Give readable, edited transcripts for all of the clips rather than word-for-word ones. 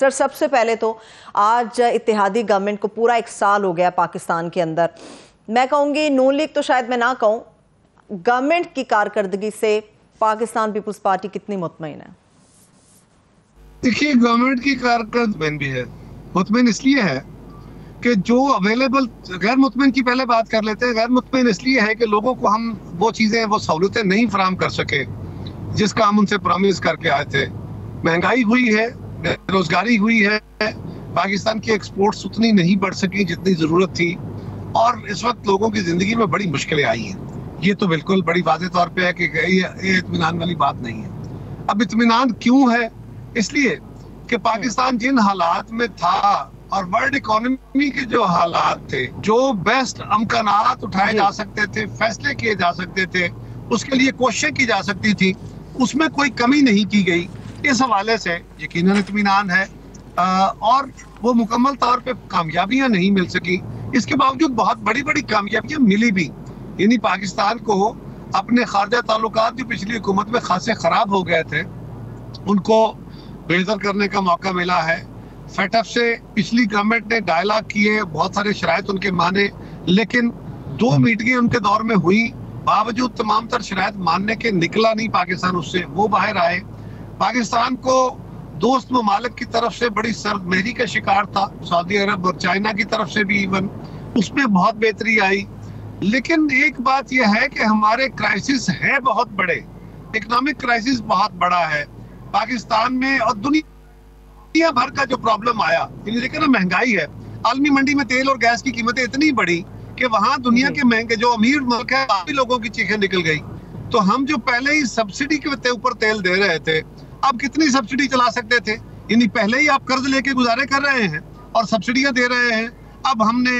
Sir, सबसे पहले तो आज इत्तेहादी गवर्नमेंट को पूरा 1 साल हो गया पाकिस्तान के अंदर। मैं कहूँगी नून लीग तो शायद मैं ना कहूँ, गवर्नमेंट की कारकर्दगी से पाकिस्तान पीपल्स पार्टी कितनी मुतमईन है? देखिए, गवर्नमेंट की कारकर्दगी भी है, मुतमईन इसलिए है कि जो अवेलेबल, गैर मुतमईन की पहले बात कर लेते हैं। गैर मुतमईन इसलिए है कि लोगों को हम वो चीज़ें, वो सहूलतें नहीं फराहम कर सके जिसका हम उनसे प्रॉमिस करके आए थे। महंगाई हुई है, बेरोजगारी हुई है, पाकिस्तान की एक्सपोर्ट्स उतनी नहीं बढ़ सकी जितनी ज़रूरत थी, और इस वक्त लोगों की ज़िंदगी में बड़ी मुश्किलें आई हैं। ये तो बिल्कुल बड़ी वाज़ेह तौर पे है कि ये इत्मीनान वाली बात नहीं है। अब इत्मीनान क्यों है? इसलिए कि पाकिस्तान जिन हालात में था और वर्ल्ड इकोनॉमी के जो हालात थे, जो बेस्ट अमकानात उठाए जा सकते थे, फैसले किए जा सकते थे, उसके लिए कोशिशें की जा सकती थी, उसमें कोई कमी नहीं की गई। इस हवाले से यकीनन इत्मीनान है, और वो मुकम्मल तौर पे कामयाबियां नहीं मिल सकी। इसके बावजूद बहुत बड़ी बड़ी कामयाबियां मिली भी। यानी पाकिस्तान को अपने खारजा ताल्लुकात जो पिछली हुकूमत में खासे खराब हो गए थे, उनको बेहतर करने का मौका मिला है। फेटअप से पिछली गवर्नमेंट ने डायलॉग किए, बहुत सारे शराइत उनके माने, लेकिन 2 मीटिंगें उनके दौर में हुई, बावजूद तमाम तर शराइत मानने के निकला नहीं पाकिस्तान उससे, वो बाहर आए। पाकिस्तान को दोस्त ममालिक की तरफ से बड़ी सर्दमेहरी का शिकार था, सऊदी अरब और चाइना की तरफ से भी इवन, उसमें बहुत बेहतरी आई। लेकिन एक बात यह है कि हमारे क्राइसिस है बहुत बड़े, इकोनॉमिक क्राइसिस बहुत बड़ा है पाकिस्तान में, और दुनिया भर का जो प्रॉब्लम आया, देखिए ना, महंगाई है। आलमी मंडी में तेल और गैस की कीमतें इतनी बढ़ी कि वहां दुनिया के महंगे, जो अमीर मुल्क है, काफी लोगों की चीखें निकल गई। तो हम जो पहले ही सब्सिडी के ऊपर तेल दे रहे थे, अब कितनी सब्सिडी चला सकते थे? यानी पहले ही आप कर्ज लेके गुजारे कर रहे हैं और सब्सिडियां दे रहे हैं। अब हमने,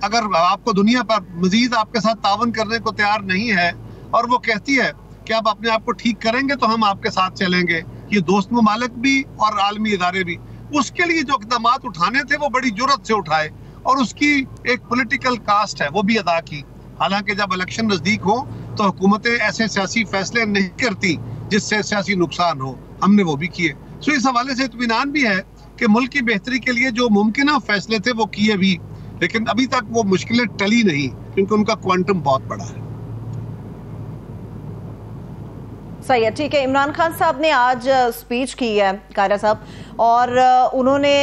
अगर आपको दुनिया पर मजीद आपके साथ तावन करने को तैयार नहीं है और वो कहती है कि आप अपने आप को ठीक करेंगे तो हम आपके साथ चलेंगे, ये दोस्त ममालिक भी और आलमी इदारे भी, उसके लिए जो इक़दाम उठाने थे वो बड़ी जुर्रत से उठाए, और उसकी एक पॉलिटिकल कास्ट है, वो भी अदा की। हालांकि जब इलेक्शन नजदीक हो तो हुकूमतें ऐसे सियासी फैसले नहीं करती जिससे सियासी नुकसान हो, हमने वो भी किए। सो इस हवाले से इत्मीनान भी है कि मुल्क की बेहतरी के लिए जो मुमकिन फैसले थे वो किए भी, लेकिन अभी तक वो मुश्किलें टली नहीं, क्योंकि उनका क्वांटम बहुत बड़ा है। सही है, ठीक है। इमरान खान साहब ने आज स्पीच की है, कायरा साहब, और उन्होंने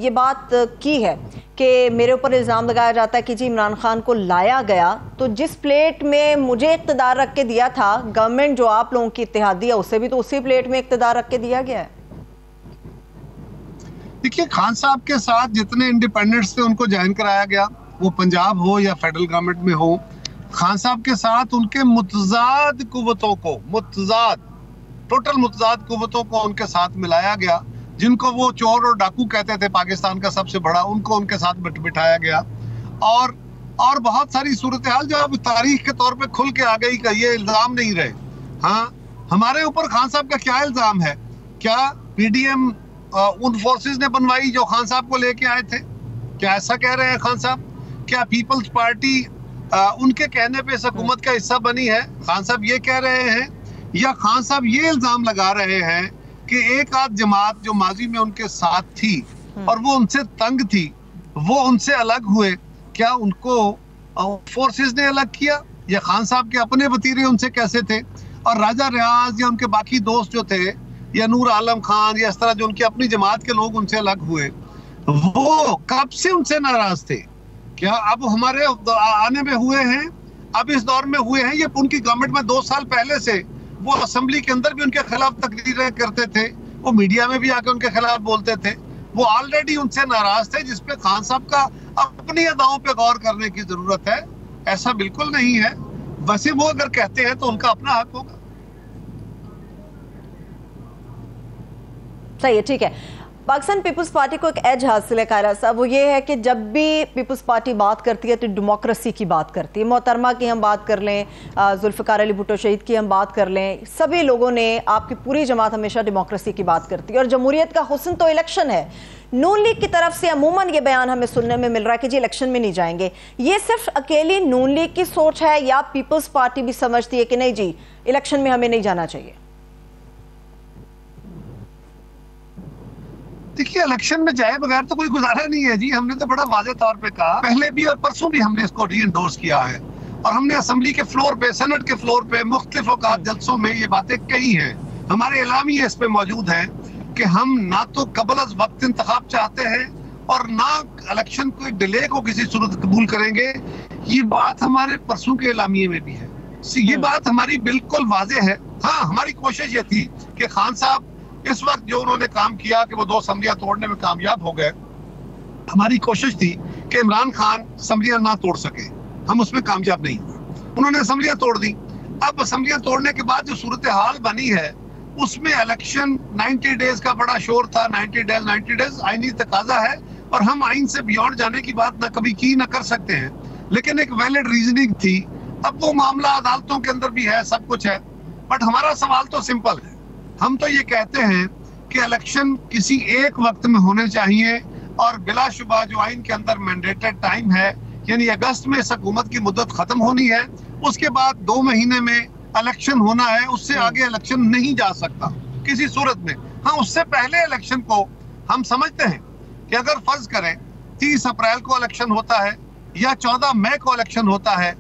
ये बात की है कि मेरे ऊपर इल्ज़ाम लगाया जाता है कि जी इमरान खान को लाया गया तो जिस प्लेट में मुझे इक़्तिदार रख के दिया था गवर्नमेंट, जो आप लोगों की इत्तेहादी है, उससे भी तो उसी प्लेट में इक़्तिदार रख के दिया गया है। देखिए, खान साहब के साथ जितने इंडिपेंडेंट्स थे उनको ज्वाइन कराया गया, वो पंजाब हो या फेडरल गवर्नमेंट में हो। खान साहब के साथ उनके मुतजाद कुव्वतों को, टोटल मुतजाद कुव्वतों को उनके साथ मिलाया गया। जिनको वो चोर और डाकू कहते थे पाकिस्तान का सबसे बड़ा, उनको उनके साथ बिठाया गया। और बहुत सारी सूरत हाल जो अब तारीख के तौर पे खुल के आ गई का ये इल्जाम नहीं रहे। हाँ, हमारे ऊपर खान साहब का क्या इल्जाम है? क्या पीडीएम उन फोर्सेस ने बनवाई जो खान साहब को लेके आए थे? क्या ऐसा कह रहे हैं खान साहब? क्या पीपल्स पार्टी उनके कहने पे इस हुकूमत का हिस्सा बनी है? खान साहब ये कह रहे हैं, या खान साहब ये इल्जाम लगा रहे हैं कि एक आध जमात जो माजी में उनके साथ थी और वो उनसे तंग थी, वो उनसे अलग हुए, क्या उनको फोर्सेस ने अलग किया, या खान साहब के अपने वतीरे उनसे कैसे थे? और राजा रियाज या उनके बाकी दोस्त जो थे, या नूर आलम खान, या इस तरह जो उनकी अपनी जमात के लोग उनसे अलग हुए, वो कब से उनसे नाराज थे? क्या अब हमारे आने में हुए हैं, अब इस दौर में हुए हैं? ये उनकी गवर्नमेंट में 2 साल पहले से वो असेंबली के अंदर भी उनके खिलाफ तकरीरें करते थे, वो मीडिया में भी आके उनके खिलाफ बोलते थे, वो ऑलरेडी उनसे नाराज थे, जिसपे खान साहब का अपनी अदाओं पे गौर करने की जरूरत है। ऐसा बिल्कुल नहीं है। वैसे वो अगर कहते हैं तो उनका अपना हक होगा। सही है, ठीक है। पाकिस्तान पीपल्स पार्टी को एक एज हासिल है कायरा साहब, वो ये है कि जब भी पीपल्स पार्टी बात करती है तो डेमोक्रेसी की बात करती है। मोहतरमा की हम बात कर लें, जुल्फ़िकार अली भुट्टो शहीद की हम बात कर लें, सभी लोगों ने, आपकी पूरी जमात हमेशा डेमोक्रेसी की बात करती है। और जमहूरियत का हुस्न तो इलेक्शन है। नून लीग की तरफ से अमूमन ये बयान हमें सुनने में मिल रहा है कि जी इलेक्शन में नहीं जाएंगे। ये सिर्फ अकेली नून लीग की सोच है या पीपल्स पार्टी भी समझती है कि नहीं जी इलेक्शन में हमें नहीं जाना चाहिए? देखिए, इलेक्शन में जाए बगैर तो कोई गुजारा नहीं है जी। हमने तो बड़ा वाज़ेह तौर पे कहा, पहले भी और परसों भी हमने इसको रीइंडोर्स किया है, और हमने असेंबली के फ्लोर पे, सेनेट के फ्लोर पे, मुख्तलिफ औकात जलसों में ये बातें कही हैं। हमारे एलामी इस पे मौजूद है कि हम ना तो कबल अज वक्त इंतखाब चाहते हैं और ना इलेक्शन को डिले को किसी सूरत कबूल करेंगे। ये बात हमारे परसों के एलामिये में भी है। ये बात हमारी बिल्कुल वाज़ेह है। हाँ, हमारी कोशिश ये थी कि खान साहब इस वक्त जो उन्होंने काम किया कि वो 2 असम्बलियां तोड़ने में कामयाब हो गए, हमारी कोशिश थी कि इमरान खान असम्बलियां ना तोड़ सके। हम उसमें कामयाब नहीं हुए, उन्होंने असम्बलियां तोड़ दी। अब असम्बलियां तोड़ने के बाद जो सूरत हाल बनी है उसमें इलेक्शन 90 डेज का बड़ा शोर था। 90 डेज आईनी तकाजा है और हम आइन से बियॉन्ड जाने की बात ना कभी की ना कर सकते हैं, लेकिन एक वैलिड रीजनिंग थी। अब वो मामला अदालतों के अंदर भी है, सब कुछ है, बट हमारा सवाल तो सिंपल है। हम तो ये कहते हैं कि इलेक्शन किसी एक वक्त में होने चाहिए और बिलाशुबा जो आइन के अंदर मैंडेटेड टाइम है, यानी अगस्त में इस हुकूमत की मुद्दत खत्म होनी है, उसके बाद 2 महीने में इलेक्शन होना है, उससे आगे इलेक्शन नहीं जा सकता किसी सूरत में। हाँ, उससे पहले इलेक्शन को हम समझते हैं कि अगर फर्ज करें 30 अप्रैल को इलेक्शन होता है या 14 मई को इलेक्शन होता है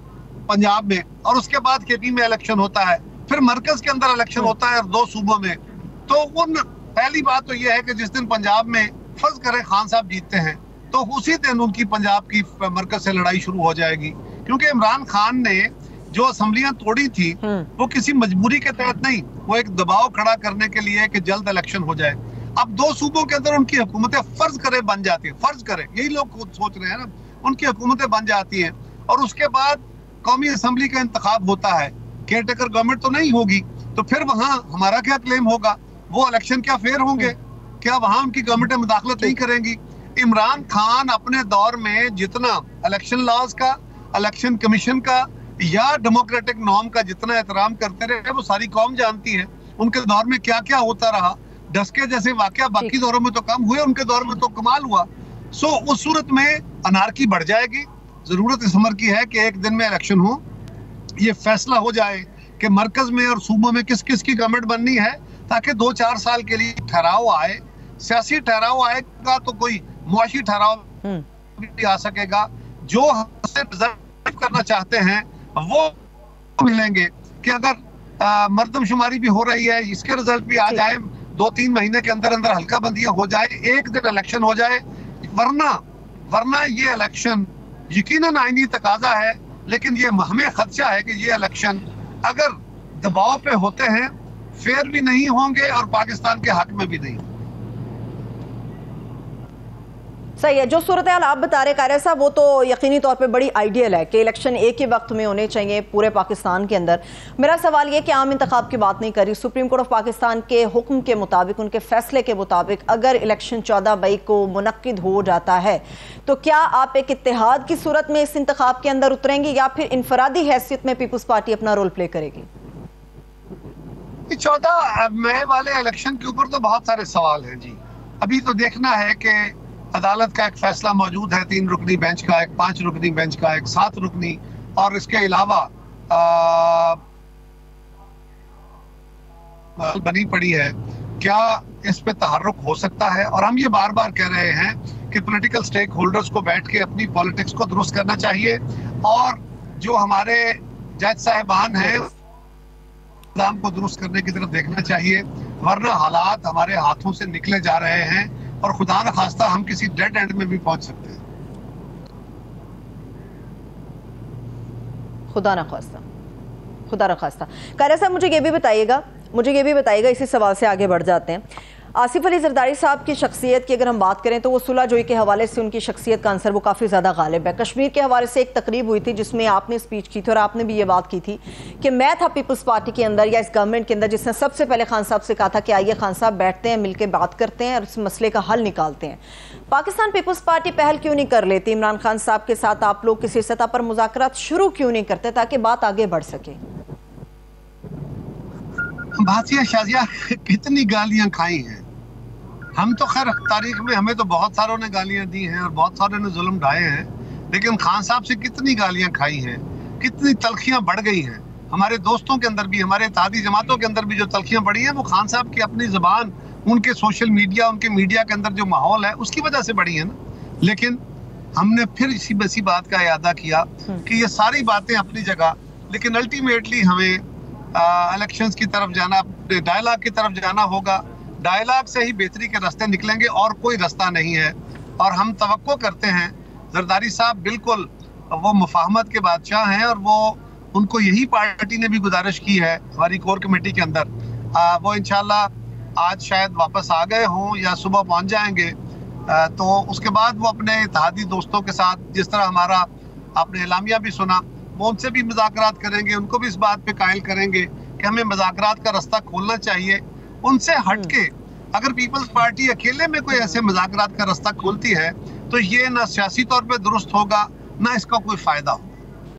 पंजाब में, और उसके बाद केपी में इलेक्शन होता है, फिर मरकज के अंदर इलेक्शन होता है और 2 सूबों में, तो उन पहली बात तो यह है कि जिस दिन पंजाब में फर्ज करें खान साहब जीतते हैं तो उसी दिन उनकी पंजाब की मरकज से लड़ाई शुरू हो जाएगी, क्योंकि इमरान खान ने जो असेंबलियां तोड़ी थी वो किसी मजबूरी के तहत नहीं, वो एक दबाव खड़ा करने के लिए कि जल्द इलेक्शन हो जाए। अब 2 सूबों के अंदर उनकी हुकूमतें फर्ज करे बन जाती है, फर्ज करे, यही लोग खुद सोच रहे हैं ना, उनकी हुकूमतें बन जाती हैं और उसके बाद कौमी असेंबली का इंतखाब होता है। केयरटेकर गवर्नमेंट तो नहीं होगी, तो फिर वहां हमारा क्या क्लेम होगा? वो इलेक्शन क्या फेयर होंगे? क्या वहां उनकी गवर्नमेंट मुदाखलत नहीं करेंगी? इमरान खान अपने दौर में जितना इलेक्शन लॉज का, इलेक्शन कमीशन का या डेमोक्रेटिक नॉर्म का जितना एहतराम करते रहे वो सारी कौम जानती है। उनके दौर में क्या क्या होता रहा, डस्के जैसे वाकया बाकी दौरों में तो कम हुए, उनके दौर में तो कमाल हुआ। सो उस सूरत में अनारकी बढ़ जाएगी। जरूरत इस उम्र की है कि एक दिन में इलेक्शन हो, ये फैसला हो जाए कि मरकज में और सूबों में किस किस की गवर्नमेंट बननी है, ताकि 2-4 साल के लिए ठहराव आए। सियासी ठहराव आएगा तो कोई मुआशी ठहराव भी आ सकेगा। जो हमसे रिजर्व करना चाहते हैं वो मिलेंगे कि अगर मर्दमशुमारी भी हो रही है, इसके रिजल्ट भी आ जाए, 2-3 महीने के अंदर अंदर हल्का बंदियां हो जाए, एक दिन इलेक्शन हो जाए। वरना ये इलेक्शन यकीनन आईनी तकाजा है, लेकिन ये हमें खदशा है कि ये इलेक्शन अगर दबाव पे होते हैं फेयर भी नहीं होंगे और पाकिस्तान के हक में भी नहीं। सही है, जो सूरत हाल आप बता रहे कारिया साहब वो तो यकीनी तौर पे बड़ी आइडियल है कि इलेक्शन एक ही वक्त में होने चाहिए पूरे पाकिस्तान के अंदर। मेरा सवाल ये कि आम इंतखाब की बात नहीं करी, सुप्रीम कोर्ट ऑफ पाकिस्तान के हुक्म के मुताबिक, उनके फैसले के मुताबिक अगर इलेक्शन 14 मई को मुनक्किद हो जाता है तो क्या आप एक इत्तेहाद की सूरत में इस इंतखाब के अंदर उतरेंगे या फिर इनफरादी हैसियत में पीपुल्स पार्टी अपना रोल प्ले करेगी? 14 मई वाले इलेक्शन के ऊपर तो बहुत सारे सवाल हैं जी। अभी तो देखना है कि अदालत का एक फैसला मौजूद है 3 रुकनी बेंच का, एक 5 रुकनी बेंच का, एक 7 रुकनी, और इसके अलावा बनी पड़ी है। क्या इस पे तहर्रुक हो सकता है? और हम ये बार बार कह रहे हैं कि पॉलिटिकल स्टेक होल्डर्स को बैठ के अपनी पॉलिटिक्स को दुरुस्त करना चाहिए और जो हमारे जज साहिबान हैं निज़ाम को दुरुस्त करने की तरफ देखना चाहिए, वरना हालात हमारे हाथों से निकले जा रहे हैं और खुदा न खास्ता हम किसी डेड एंड में भी पहुंच सकते हैं। खुदा न खास्ता, खुदा न खास्ता। कारिया साहब मुझे ये भी बताइएगा, इसी सवाल से आगे बढ़ जाते हैं। आसिफ अली जरदारी साहब की शख्सियत की अगर हम बात करें तो वो सुलह जोई के हवाले से उनकी शख्सियत का आंसर वो काफ़ी ज़्यादा गालिब है। कश्मीर के हवाले से एक तकरीब हुई थी जिसमें आपने स्पीच की थी और आपने भी ये बात की थी कि मैं था पीपल्स पार्टी के अंदर या इस गवर्नमेंट के अंदर जिसने सबसे पहले खान साहब से कहा था कि आइए खान साहब बैठते हैं, मिलकर बात करते हैं और इस मसले का हल निकालते हैं। पाकिस्तान पीपल्स पार्टी पहल क्यों नहीं कर लेती? इमरान खान साहब के साथ आप लोग किसी सतह पर मुज़ाकरात शुरू क्यों नहीं करते ताकि बात आगे बढ़ सके? भासिया शाजिया कितनी गालियां खाई हैं। हम तो खैर तारीख में हमें तो बहुत सारों ने गालियां दी हैं और बहुत सारों ने जुल्म ढाए हैं, लेकिन खान साहब से कितनी गालियां खाई हैं, कितनी तलखियां बढ़ गई हैं। हमारे दोस्तों के अंदर भी, हमारे इत्तेहादी जमातों के अंदर भी जो तलखियां बढ़ी हैं वो खान साहब की अपनी ज़बान उनके सोशल मीडिया, उनके मीडिया के अंदर जो माहौल है उसकी वजह से बढ़ी है ना। लेकिन हमने फिर इसी बात का इरादा किया कि ये सारी बातें अपनी जगह, लेकिन अल्टीमेटली हमें इलेक्शंस की तरफ जाना, डायलॉग की तरफ जाना होगा। डायलॉग से ही बेहतरी के रास्ते निकलेंगे और कोई रास्ता नहीं है। और हम तवक्को करते हैं, जरदारी साहब बिल्कुल वो मुफाहमत के बादशाह हैं और वो उनको यही पार्टी ने भी गुजारिश की है हमारी कोर कमेटी के अंदर। वो इंशाल्लाह आज शायद वापस आ गए हों या सुबह पहुंच जाएंगे। तो उसके बाद वो अपने इत्तेहादी दोस्तों के साथ, जिस तरह हमारा आपने एलामिया भी सुना, वो उनसे भी मुज़ाकरात करेंगे, उनको भी इस बात पे कायल करेंगे कि हमें मुज़ाकरात का रास्ता खोलना चाहिए। उनसे हटके अगर पीपल्स पार्टी अकेले में कोई ऐसे मुज़ाकरात का रास्ता खोलती है तो ये ना सियासी तौर पे दुरुस्त होगा, ना इसका कोई फायदा हो।